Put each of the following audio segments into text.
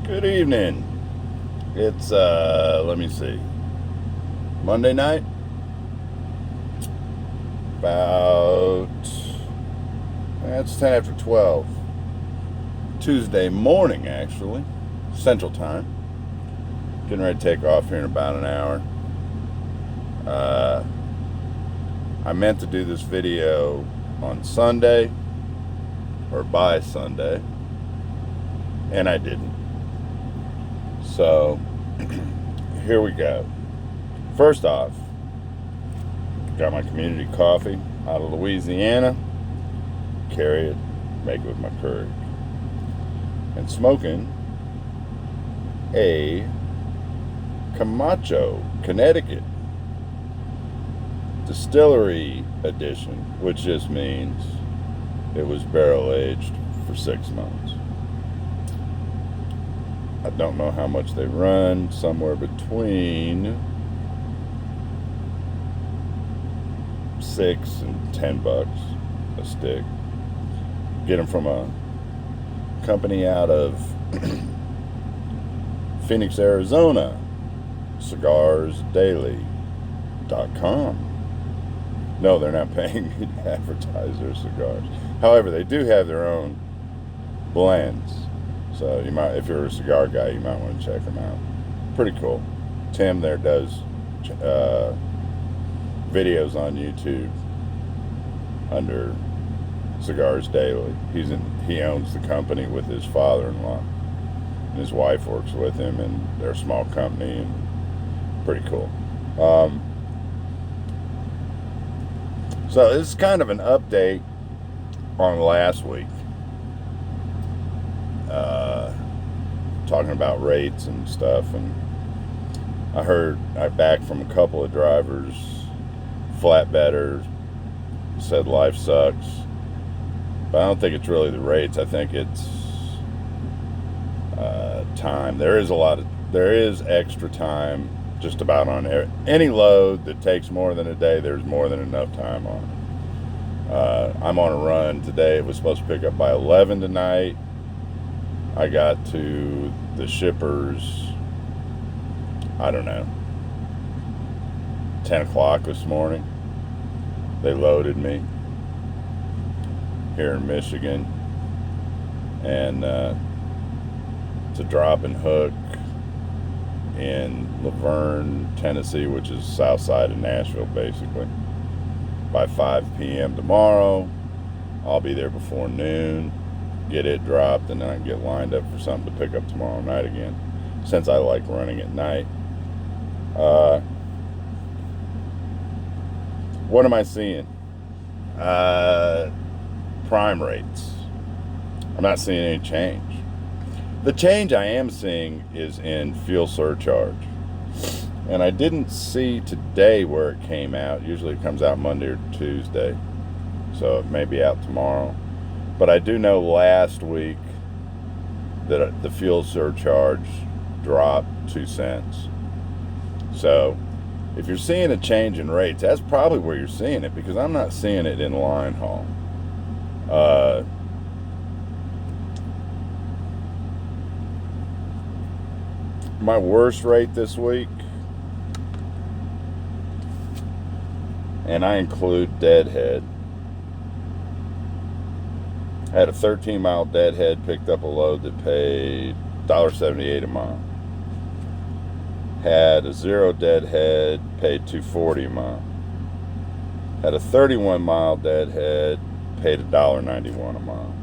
Good evening. It's let me see. Monday night. About it's 10 after 12. Tuesday morning actually. Central Time. Getting ready to take off here in about an hour. Uh I meant to do this video on Sunday or by Sunday, and I didn't. So here we go. First off, got my community coffee out of Louisiana. Carry it, make it with my courage. And smoking a Camacho, Connecticut distillery edition, which just means it was barrel aged for 6 months. I don't know how much they run, somewhere between $6 and $10 a stick. Get them from a company out of Phoenix, Arizona, cigarsdaily.com. No, they're not paying me to advertise their cigars. However, they do have their own blends. So you might, if you're a cigar guy, you might want to check them out. Pretty cool. Tim there does videos on YouTube under Cigars Daily. He owns the company with his father-in-law, and his wife works with him, and they're a small company and pretty cool. So this is kind of an update on last week. Talking about rates and stuff, and I backed from a couple of drivers, flatbedders, said life sucks, but I don't think it's really the rates. I think it's time. There is extra time just about on any load that takes more than a day. There's more than enough time on it. I'm on a run today. It was supposed to pick up by 11 tonight. I got to the shippers, I don't know, 10 o'clock this morning. They loaded me here in Michigan, and to drop and hook in Laverne, Tennessee, which is south side of Nashville, basically, by 5 p.m. tomorrow. I'll be there before noon, get it dropped, and then I can get lined up for something to pick up tomorrow night again, since I like running at night. What am I seeing? Prime rates. I'm not seeing any change. The change I am seeing is in fuel surcharge. And I didn't see today where it came out. Usually it comes out Monday or Tuesday. So it may be out tomorrow. But I do know last week that the fuel surcharge dropped 2 cents. So if you're seeing a change in rates, that's probably where you're seeing it, because I'm not seeing it in line haul. My worst rate this week, and I include deadhead, had a 13-mile deadhead, picked up a load that paid $1.78 a mile. Had a 0 deadhead, paid $2.40 a mile. Had a 31-mile deadhead, paid $1.91 a mile.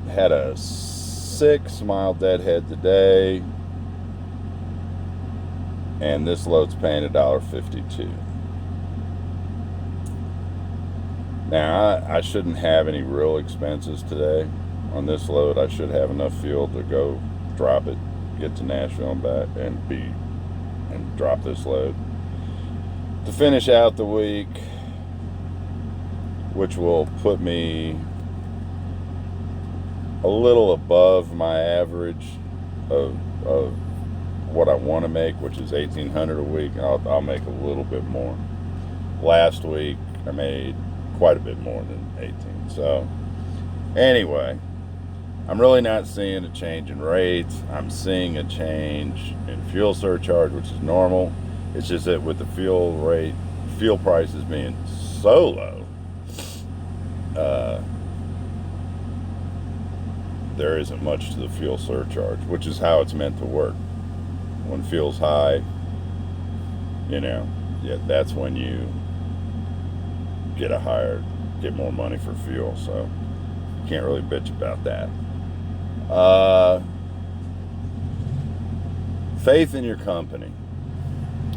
Had a 6-mile deadhead today, and this load's paying $1.52. Now, I shouldn't have any real expenses today on this load. I should have enough fuel to go drop it, get to Nashville and back, and drop this load to finish out the week, which will put me a little above my average of what I want to make, which is $1,800 a week. I'll make a little bit more. Last week I made quite a bit more than 18. So anyway, I'm really not seeing a change in rates. I'm seeing a change in fuel surcharge, which is normal. It's just that with the fuel prices being so low, uh, there isn't much to the fuel surcharge, which is how it's meant to work. When fuel's high, yeah, that's when you get more money for fuel. So can't really bitch about that. Faith in your company.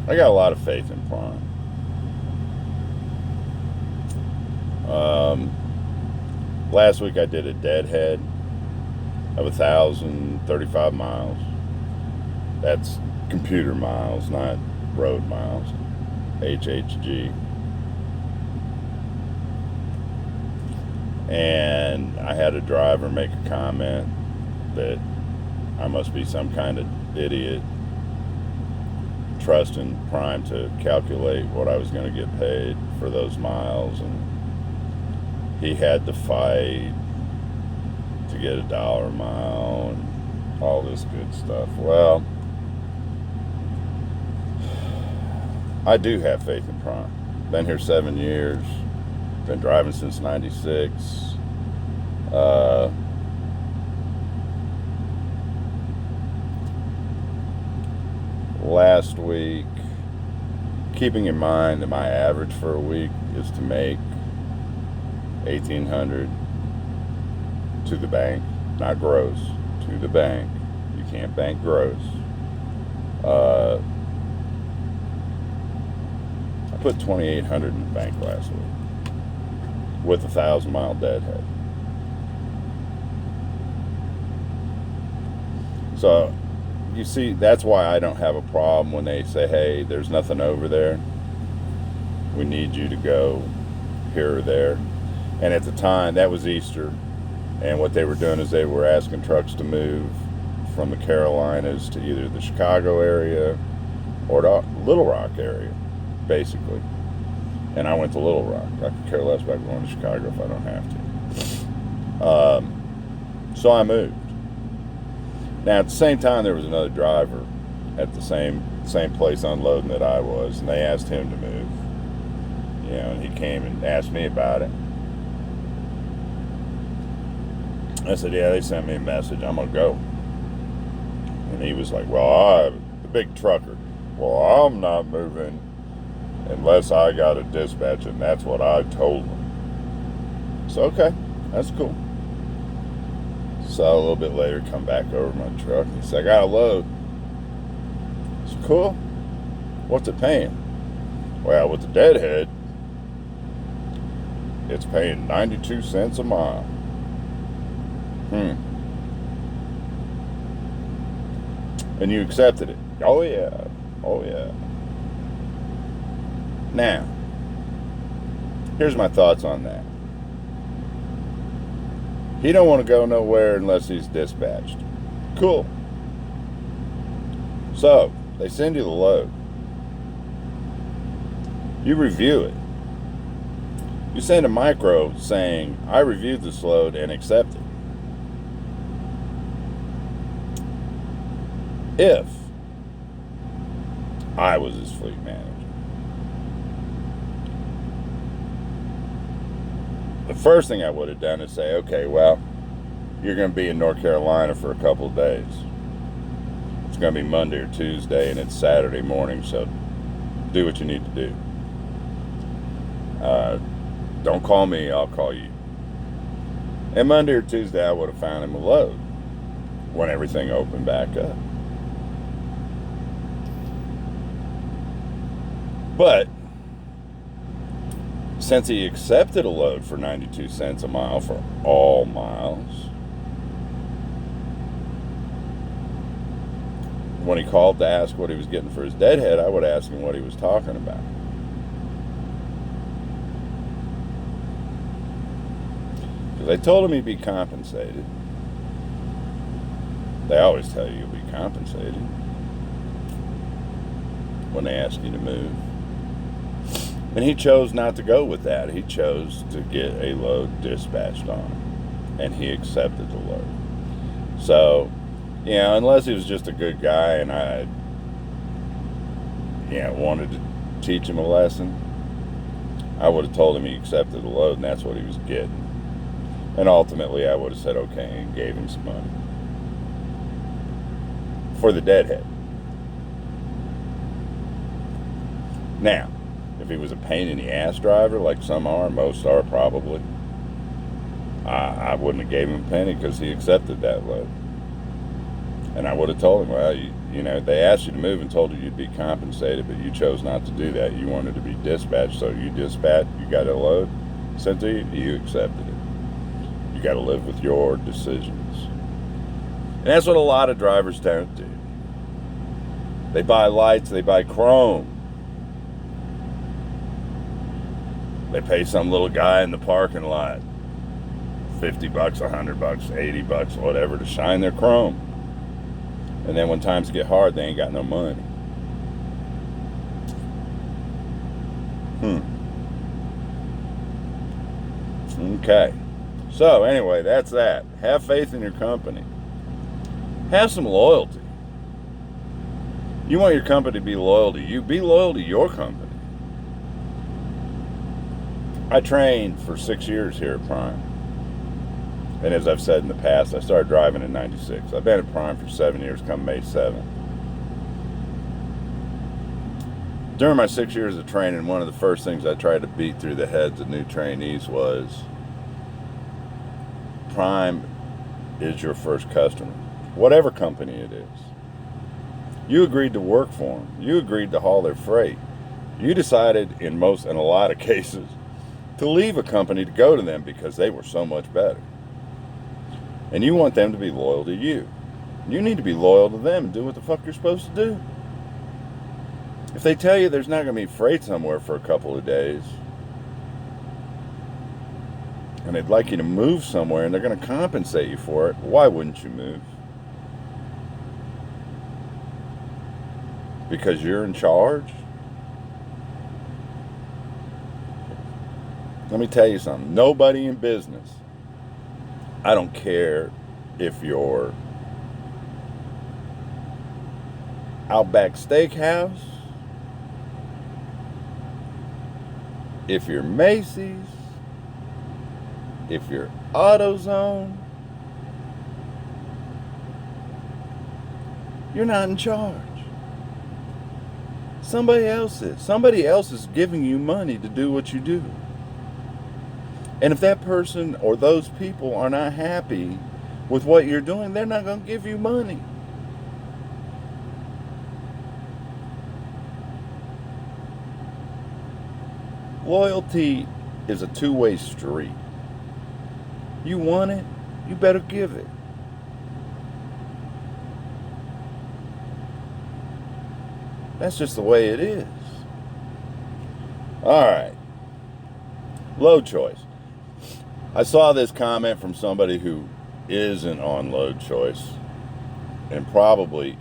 I got a lot of faith in Prime. Last week I did a deadhead of 1,035 miles. That's computer miles, not road miles. HHG. And I had a driver make a comment that I must be some kind of idiot trusting Prime to calculate what I was going to get paid for those miles, and he had to fight to get $1 a mile and all this good stuff. Well, I do have faith in Prime. Been here 7 years. Been driving since '96. Last week, keeping in mind that my average for a week is to make $1,800 to the bank, not gross, to the bank. You can't bank gross. I put $2,800 in the bank last week with a 1,000-mile deadhead. So you see, that's why I don't have a problem when they say, hey, there's nothing over there. We need you to go here or there. And at the time, that was Easter. And what they were doing is they were asking trucks to move from the Carolinas to either the Chicago area or the Little Rock area, basically. And I went to Little Rock. I could care less about going to Chicago if I don't have to. So I moved. Now, at the same time, there was another driver at the same place unloading that I was, and they asked him to move. And he came and asked me about it. I said, yeah, they sent me a message. I'm going to go. And he was like, well, the big trucker. Well, I'm not moving unless I got a dispatch, and that's what I told him. So, okay, that's cool. So a little bit later, come back over my truck. He said, I got a load. It's cool. What's it paying? Well, with the deadhead, it's paying 92 cents a mile. And you accepted it? Oh, yeah. Oh, yeah. Now, here's my thoughts on that. He don't want to go nowhere unless he's dispatched. Cool. So, they send you the load. You review it. You send a micro saying, I reviewed this load and accept it. If I was his fleet manager, the first thing I would have done is say, okay, well, you're going to be in North Carolina for a couple of days. It's going to be Monday or Tuesday, and it's Saturday morning, so do what you need to do. Don't call me, I'll call you. And Monday or Tuesday, I would have found him a load when everything opened back up. But since he accepted a load for 92 cents a mile for all miles, when he called to ask what he was getting for his deadhead, I would ask him what he was talking about. Because they told him he'd be compensated. They always tell you you'll be compensated when they ask you to move. And he chose not to go with that. He chose to get a load dispatched on him. And he accepted the load. So, unless he was just a good guy and I, wanted to teach him a lesson, I would have told him he accepted the load and that's what he was getting. And ultimately, I would have said okay and gave him some money for the deadhead. Now, if he was a pain in the ass driver, like some are, most are probably, I wouldn't have gave him a penny because he accepted that load. And I would have told him, well, they asked you to move and told you you'd be compensated, but you chose not to do that. You wanted to be dispatched, so you got a load sent to you, you accepted it. You got to live with your decisions. And that's what a lot of drivers don't do. They buy lights, they buy chrome. They pay some little guy in the parking lot $50, $100, $80, whatever, to shine their chrome. And then when times get hard, they ain't got no money. Okay. So anyway, that's that. Have faith in your company. Have some loyalty. You want your company to be loyal to you. Be loyal to your company. I trained for 6 years here at Prime. And as I've said in the past, I started driving in 96. I've been at Prime for 7 years, come May 7th. During my 6 years of training, one of the first things I tried to beat through the heads of new trainees was Prime is your first customer. Whatever company it is. You agreed to work for them. You agreed to haul their freight. You decided in a lot of cases to leave a company to go to them because they were so much better. And you want them to be loyal to you. You need to be loyal to them and do what the fuck you're supposed to do. If they tell you there's not going to be freight somewhere for a couple of days, and they'd like you to move somewhere and they're going to compensate you for it, why wouldn't you move? Because you're in charge? Let me tell you something. Nobody in business, I don't care if you're Outback Steakhouse, if you're Macy's, if you're AutoZone, you're not in charge. Somebody else is. Somebody else is giving you money to do what you do. And if that person or those people are not happy with what you're doing, they're not going to give you money. Loyalty is a two-way street. You want it, you better give it. That's just the way it is. All right. Load choice. I saw this comment from somebody who isn't on load choice and probably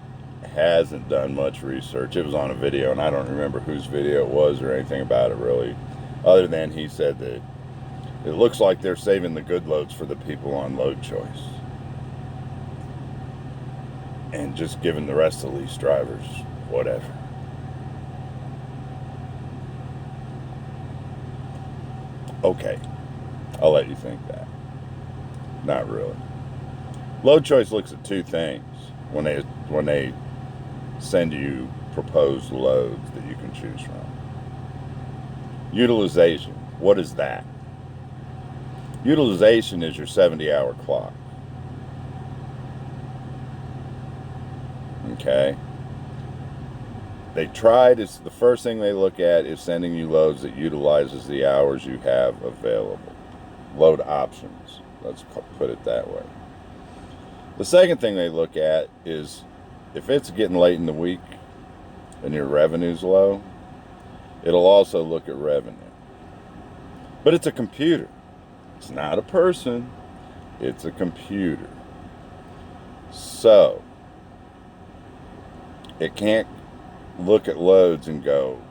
hasn't done much research. It was on a video, and I don't remember whose video it was or anything about it really, other than he said that it looks like they're saving the good loads for the people on load choice and just giving the rest of lease drivers whatever. Okay, I'll let you think that. Not really. Load choice looks at two things when they send you proposed loads that you can choose from. Utilization. What is that? Utilization is your 70-hour clock. Okay? The first thing they look at is sending you loads that utilizes the hours you have available. Load options. Let's put it that way. The second thing they look at is if it's getting late in the week and your revenue's low, it'll also look at revenue. But it's a computer. It's not a person. It's a computer. So, it can't look at loads and go,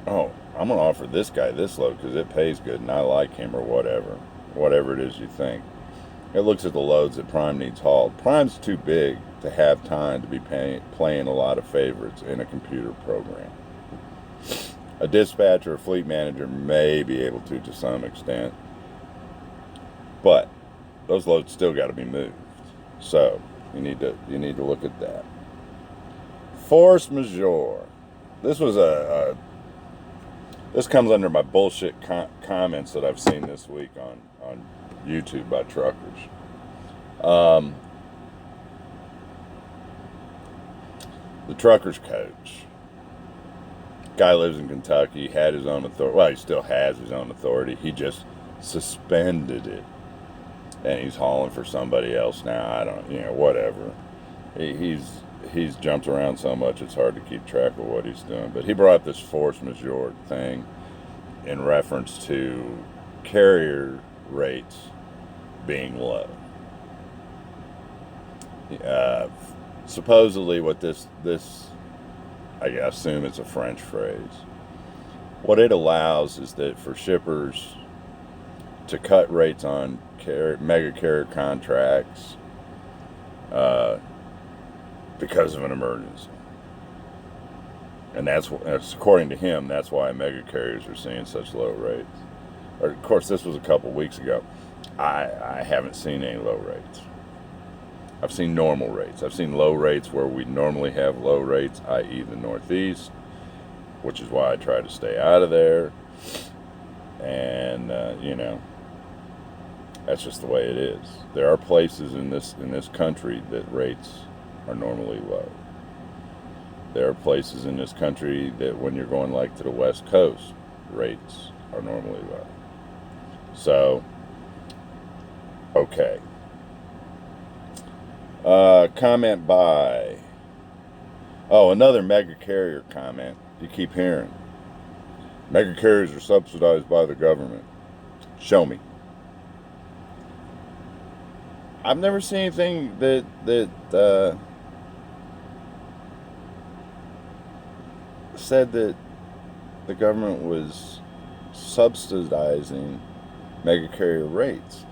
oh, I'm going to offer this guy this load because it pays good and I like him or whatever it is you think. It looks at the loads that Prime needs hauled. Prime's too big to have time to be playing a lot of favorites in a computer program. A dispatcher or fleet manager may be able to some extent, but those loads still got to be moved. So you need to look at that. Force majeure. This was this comes under my bullshit comments that I've seen this week on YouTube by truckers. The trucker's coach. Guy lives in Kentucky, had his own authority. Well, he still has his own authority. He just suspended it. And he's hauling for somebody else now. I don't, whatever. He's jumped around so much it's hard to keep track of what he's doing. But he brought up this force majeure thing in reference to carrier rates being low. Supposedly what this I assume it's a French phrase. What it allows is that for shippers to cut rates on mega carrier contracts because of an emergency. And that's according to him, that's why mega carriers are seeing such low rates. Of course, this was a couple weeks ago. I haven't seen any low rates. I've seen normal rates. I've seen low rates where we normally have low rates, i.e. the Northeast, which is why I try to stay out of there. And, that's just the way it is. There are places in this country that rates are normally low. There are places in this country that when you're going like to the West Coast, rates are normally low. So, okay. Comment by... Oh, another mega carrier comment. You keep hearing. Mega carriers are subsidized by the government. Show me. I've never seen anything that said that the government was subsidizing mega carrier rates.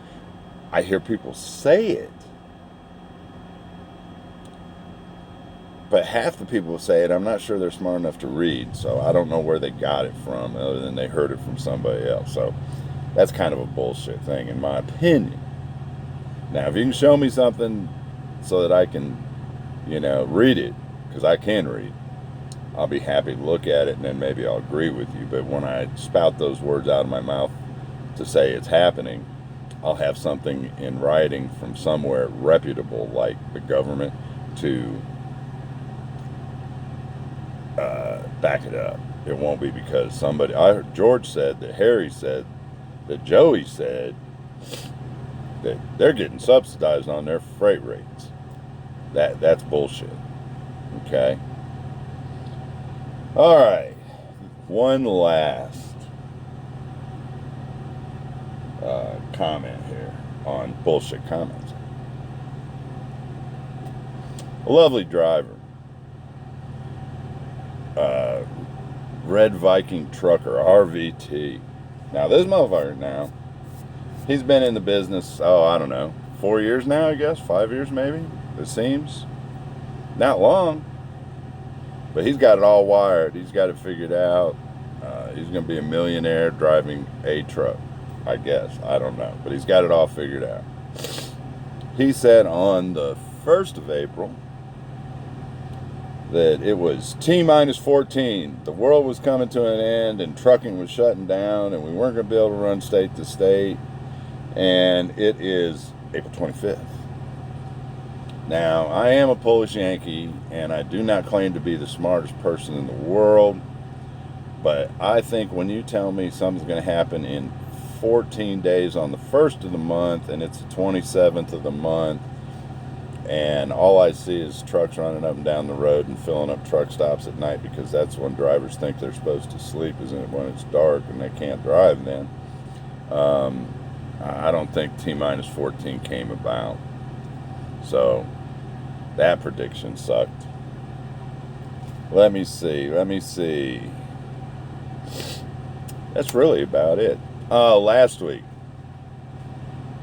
I hear people say it, but half the people who say it, I'm not sure they're smart enough to read, so I don't know where they got it from other than they heard it from somebody else. So that's kind of a bullshit thing in my opinion. Now, if you can show me something so that I can, read it, because I can read, I'll be happy to look at it, and then maybe I'll agree with you. But when I spout those words out of my mouth to say it's happening, I'll have something in writing from somewhere reputable, like the government, to back it up. It won't be because somebody... I heard George said that Harry said that Joey said that they're getting subsidized on their freight rates. That's bullshit. Okay? All right. One last comment here on bullshit comments. A lovely driver. Red Viking Trucker, RVT. Now, this motherfucker now, he's been in the business, I don't know, 4 years now, I guess, 5 years maybe, it seems. Not long, but he's got it all wired. He's got it figured out. He's going to be a millionaire driving a truck, I guess. I don't know, but he's got it all figured out. He said on the 1st of April that it was T-minus 14. The world was coming to an end and trucking was shutting down and we weren't going to be able to run state to state. And it is April 25th. Now, I am a Polish Yankee and I do not claim to be the smartest person in the world. But I think when you tell me something's going to happen in 14 days on the 1st of the month and it's the 27th of the month, and all I see is trucks running up and down the road and filling up truck stops at night because that's when drivers think they're supposed to sleep, isn't it, when it's dark and they can't drive then. I don't think T-minus 14 came about. So that prediction sucked. Let me see. That's really about it. Last week,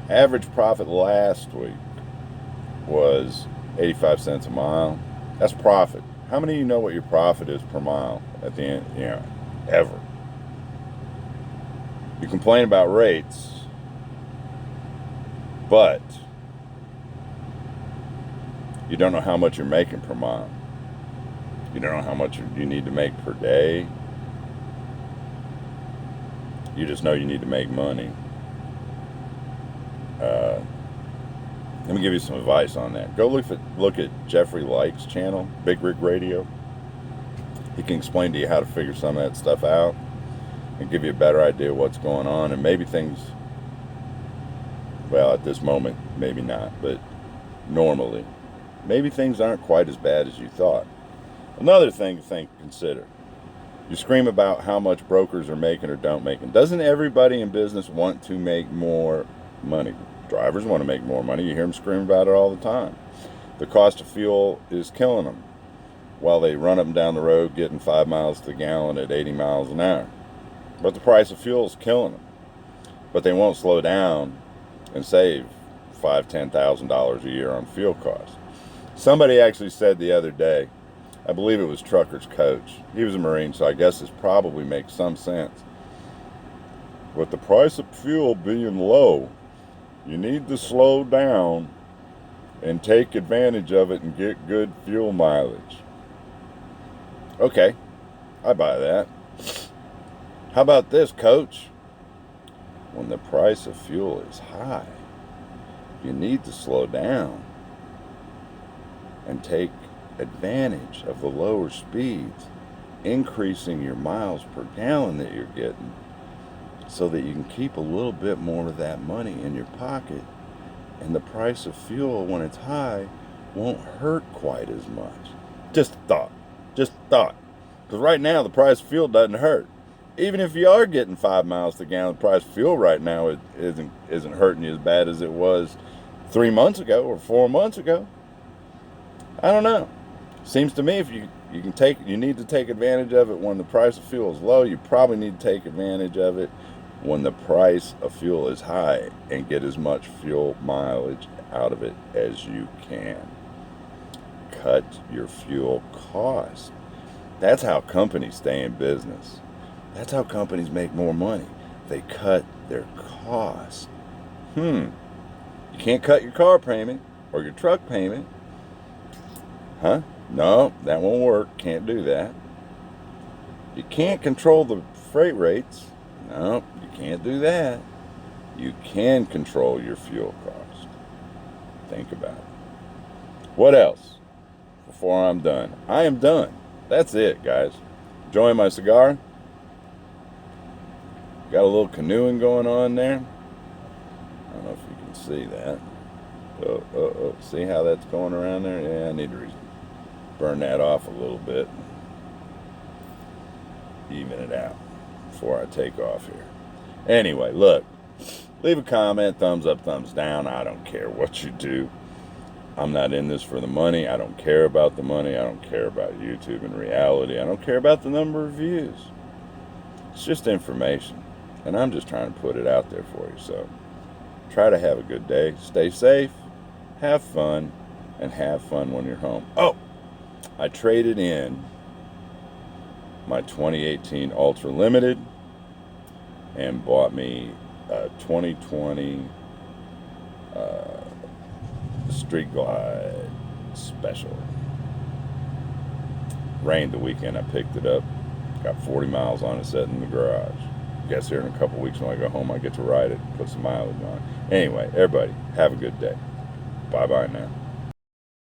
Average profit last week was 85 cents a mile. That's profit. How many of you know what your profit is per mile at the end, ever? You complain about rates, but you don't know how much you're making per mile. You don't know how much you need to make per day. You just know you need to make money. Let me give you some advice on that. Go look at Jeffrey Light's channel, Big Rig Radio. He can explain to you how to figure some of that stuff out and give you a better idea of what's going on. And maybe things, well, at this moment, maybe not, but normally, maybe things aren't quite as bad as you thought. Another thing to consider. You scream about how much brokers are making or don't making. Doesn't everybody in business want to make more money? Drivers want to make more money. You hear them scream about it all the time. The cost of fuel is killing them while they run up and down the road getting 5 miles to the gallon at 80 miles an hour. But the price of fuel is killing them. But they won't slow down and save $5,000, $10,000 a year on fuel costs. Somebody actually said the other day, I believe it was Trucker's Coach. He was a Marine, so I guess this probably makes some sense. With the price of fuel being low, you need to slow down and take advantage of it and get good fuel mileage. Okay, I buy that. How about this, Coach? When the price of fuel is high, you need to slow down and take advantage of the lower speeds, increasing your miles per gallon that you're getting so that you can keep a little bit more of that money in your pocket, and the price of fuel when it's high won't hurt quite as much. Just thought. Because right now the price of fuel doesn't hurt. Even if you are getting 5 miles to the gallon, the price of fuel right now isn't hurting you as bad as it was 3 months ago or 4 months ago. I don't know. Seems to me if you need to take advantage of it when the price of fuel is low. You probably need to take advantage of it when the price of fuel is high and get as much fuel mileage out of it as you can. Cut your fuel cost. That's how companies stay in business. That's how companies make more money. They cut their cost. You can't cut your car payment or your truck payment. Huh? No, that won't work. Can't do that. You can't control the freight rates. No, you can't do that. You can control your fuel cost. Think about it. What else? Before I'm done. I am done. That's it, guys. Enjoying my cigar. Got a little canoeing going on there. I don't know if you can see that. Oh. See how that's going around there? Yeah, I need to burn that off a little bit. Even it out before I take off here. Anyway, look. Leave a comment, thumbs up, thumbs down. I don't care what you do. I'm not in this for the money. I don't care about the money. I don't care about YouTube and reality. I don't care about the number of views. It's just information. And I'm just trying to put it out there for you. So try to have a good day. Stay safe. Have fun. And have fun when you're home. Oh, I traded in my 2018 Ultra Limited and bought me a 2020 Street Glide Special. Rained the weekend I picked it up. Got 40 miles on it, sitting in the garage. Guess here in a couple weeks when I go home I get to ride it, put some mileage on it. Anyway, everybody, have a good day. Bye-bye now.